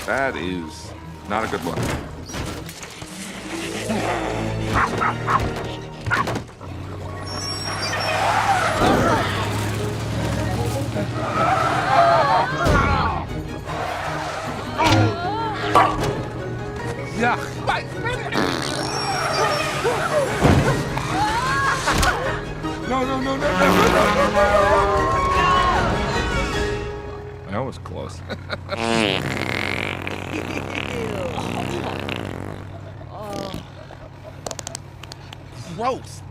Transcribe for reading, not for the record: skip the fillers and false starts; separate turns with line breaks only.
That is not a good look. Yeah. No, no, no, no, no, no, no, no. That was close.
Gross.